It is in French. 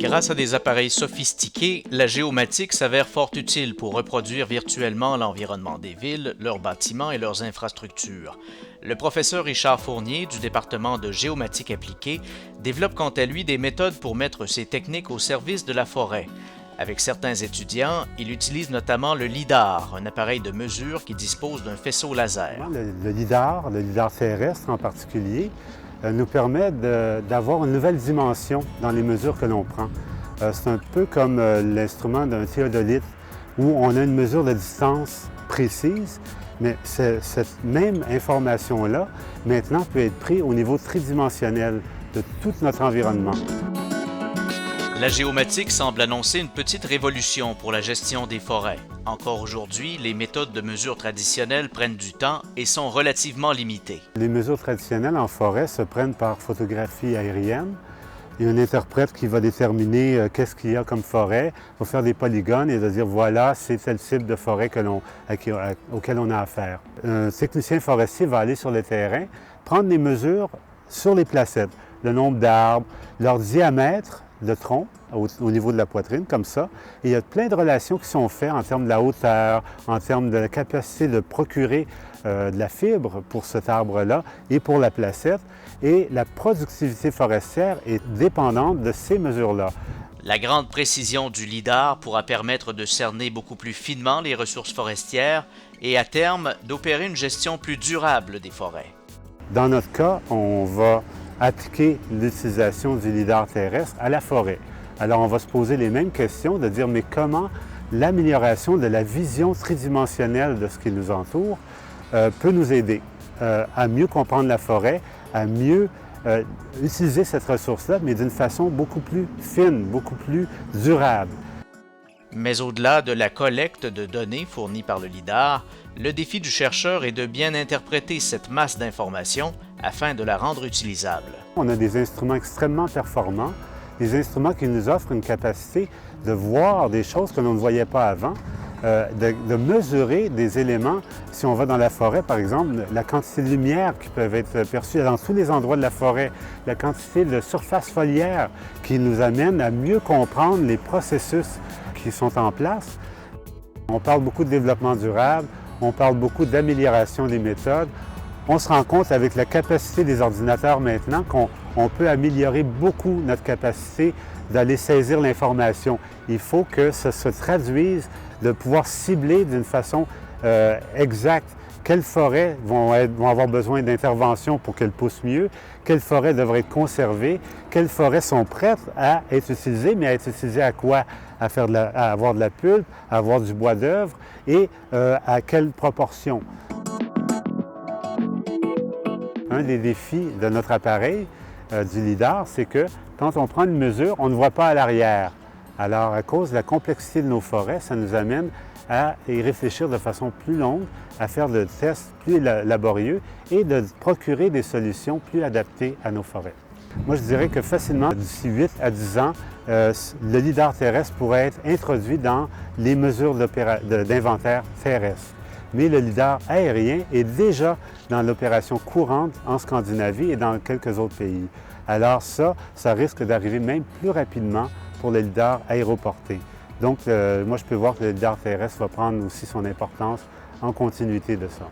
Grâce à des appareils sophistiqués, la géomatique s'avère fort utile pour reproduire virtuellement l'environnement des villes, leurs bâtiments et leurs infrastructures. Le professeur Richard Fournier du département de géomatique appliquée développe quant à lui des méthodes pour mettre ces techniques au service de la forêt. Avec certains étudiants, il utilise notamment le LIDAR, un appareil de mesure qui dispose d'un faisceau laser. Le LIDAR terrestre en particulier, nous permet d'avoir une nouvelle dimension dans les mesures que l'on prend. C'est un peu comme l'instrument d'un théodolite où on a une mesure de distance précise, mais cette même information-là, maintenant, peut être prise au niveau tridimensionnel de tout notre environnement. La géomatique semble annoncer une petite révolution pour la gestion des forêts. Encore aujourd'hui, les méthodes de mesure traditionnelles prennent du temps et sont relativement limitées. Les mesures traditionnelles en forêt se prennent par photographie aérienne. Il y a un interprète qui va déterminer qu'est-ce qu'il y a comme forêt, va faire des polygones et va dire voilà, c'est tel type de forêt auquel on a affaire. Un technicien forestier va aller sur le terrain, prendre les mesures sur les placettes, le nombre d'arbres, leur diamètre de tronc au niveau de la poitrine, comme ça. Et il y a plein de relations qui sont faites en termes de la hauteur, en termes de la capacité de procurer de la fibre pour cet arbre-là et pour la placette. Et la productivité forestière est dépendante de ces mesures-là. La grande précision du LIDAR pourra permettre de cerner beaucoup plus finement les ressources forestières et, à terme, d'opérer une gestion plus durable des forêts. Dans notre cas, on va appliquer l'utilisation du LIDAR terrestre à la forêt. Alors, on va se poser les mêmes questions de dire, mais comment l'amélioration de la vision tridimensionnelle de ce qui nous entoure peut nous aider à mieux comprendre la forêt, à mieux utiliser cette ressource-là, mais d'une façon beaucoup plus fine, beaucoup plus durable. Mais au-delà de la collecte de données fournies par le LIDAR, le défi du chercheur est de bien interpréter cette masse d'informations afin de la rendre utilisable. On a des instruments extrêmement performants, des instruments qui nous offrent une capacité de voir des choses que l'on ne voyait pas avant, de mesurer des éléments. Si on va dans la forêt, par exemple, la quantité de lumière qui peut être perçue dans tous les endroits de la forêt, la quantité de surface foliaire qui nous amène à mieux comprendre les processus qui sont en place. On parle beaucoup de développement durable, on parle beaucoup d'amélioration des méthodes. On se rend compte avec la capacité des ordinateurs maintenant qu'on peut améliorer beaucoup notre capacité d'aller saisir l'information. Il faut que ça se traduise, de pouvoir cibler d'une façon exacte quelles forêts vont avoir besoin d'intervention pour qu'elles poussent mieux, quelles forêts devraient être conservées, quelles forêts sont prêtes à être utilisées, mais à être utilisées à quoi? À avoir de la pulpe, à avoir du bois d'œuvre et à quelle proportion. Un des défis de notre appareil, du LIDAR, c'est que quand on prend une mesure, on ne voit pas à l'arrière. Alors, à cause de la complexité de nos forêts, ça nous amène à y réfléchir de façon plus longue, à faire de tests plus laborieux et de procurer des solutions plus adaptées à nos forêts. Moi, je dirais que facilement, d'ici 8 à 10 ans, le LIDAR terrestre pourrait être introduit dans les mesures d'inventaire terrestre. Mais le LIDAR aérien est déjà dans l'opération courante en Scandinavie et dans quelques autres pays. Alors ça risque d'arriver même plus rapidement pour le LIDAR aéroporté. Donc, moi, je peux voir que le LIDAR terrestre va prendre aussi son importance en continuité de ça.